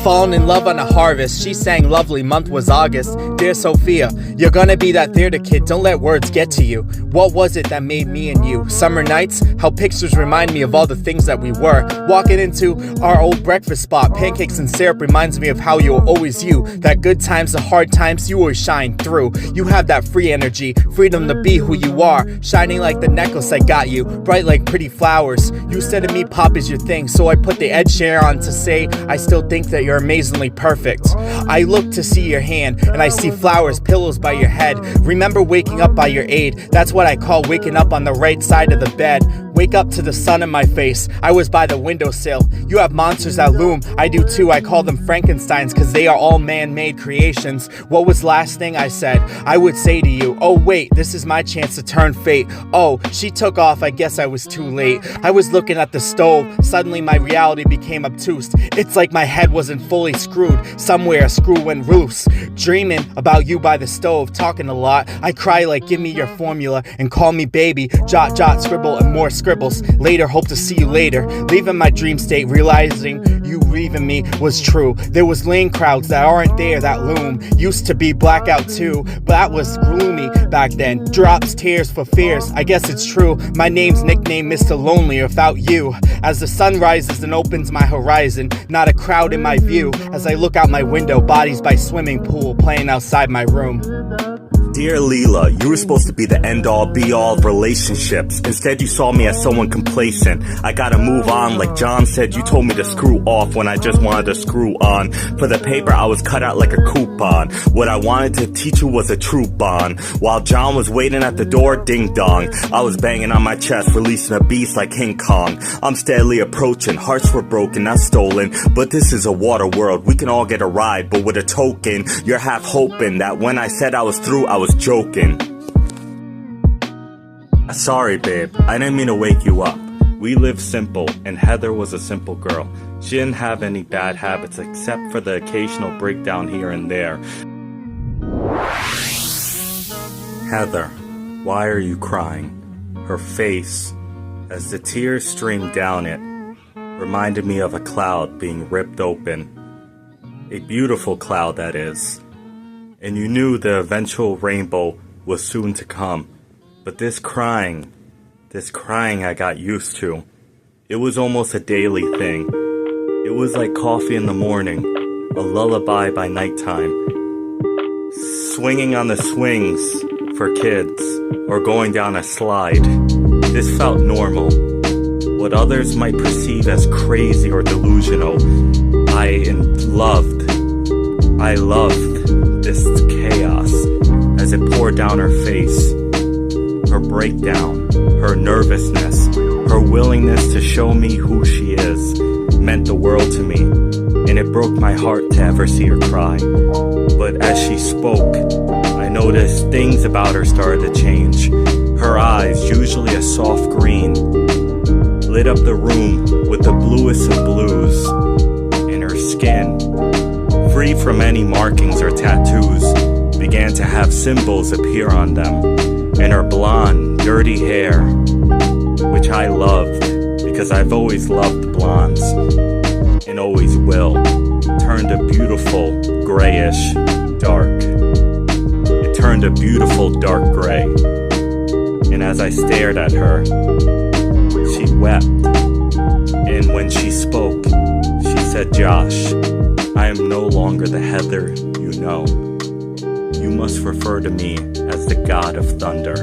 Fallen in love on a harvest, she sang lovely, month was August. Dear Sophia, you're gonna be that theater kid, don't let words get to you. What was it that made me and you? Summer nights, how pictures remind me of all the things that we were. Walking into our old breakfast spot, pancakes and syrup reminds me of how you were always you. That good times, the hard times, you always shine through. You have that free energy, freedom to be who you are. Shining like the necklace I got you, bright like pretty flowers. You said to me, pop is your thing, so I put the Ed Sheeran on to say, I still think that you're amazingly perfect. I look to see your hand, and I see flowers, pillows by your head. Remember waking up by your aid, that's what I call waking up on the right side of the bed. Wake up to the sun in my face, I was by the windowsill. You have monsters that loom, I do too, I call them Frankensteins, cause they are all man-made creations. What was last thing I said? I would say to you, oh wait, this is my chance to turn fate. Oh, she took off, I guess I was too late. I was looking at the stove, suddenly my reality became obtuse. It's like my head wasn't fully screwed, somewhere a screw went loose. Dreaming about you by the stove, talking a lot. I cry like give me your formula and call me baby. Jot, jot, scribble and more scribbles. Later, hope to see you later. Leaving my dream state, realizing you leaving me was true. There was lane crowds that aren't there that loom. Used to be blackout too, but that was gloomy back then. Drops tears for fears, I guess it's true. My name's nicknamed Mr. Lonely without you. As the sun rises and opens my horizon, not a crowd in my view. As I look out my window, bodies by swimming pool playing outside my room. Dear Leela, you were supposed to be the end-all, be-all of relationships. Instead, you saw me as someone complacent. I gotta move on, like John said, you told me to screw off when I just wanted to screw on. For the paper, I was cut out like a coupon. What I wanted to teach you was a true bond. While John was waiting at the door, ding-dong. I was banging on my chest, releasing a beast like King Kong. I'm steadily approaching, hearts were broken, not stolen. But this is a water world, we can all get a ride, but with a token. You're half hoping that when I said I was through, I was joking. Sorry, babe. I didn't mean to wake you up. We lived simple, and Heather was a simple girl. She didn't have any bad habits except for the occasional breakdown here and there. Heather, why are you crying? Her face, as the tears streamed down it, reminded me of a cloud being ripped open. A beautiful cloud, that is. And you knew the eventual rainbow was soon to come. But this crying I got used to. It was almost a daily thing. It was like coffee in the morning, a lullaby by nighttime. Swinging on the swings for kids, or going down a slide. This felt normal. What others might perceive as crazy or delusional, I loved this chaos as it poured down her face. Her breakdown, her nervousness, her willingness to show me who she is meant the world to me, and it broke my heart to ever see her cry. But as she spoke, I noticed things about her started to change. Her eyes, usually a soft green, lit up the room with the bluest of blues, and her skin, free from any markings or tattoos, began to have symbols appear on them, and her blonde, dirty hair, which I loved because I've always loved blondes, and always will, turned a beautiful grayish dark. It turned a beautiful dark gray, and as I stared at her, she wept, and when she spoke, she said, Josh, I am no longer the Heather you know. You must refer to me as the God of Thunder.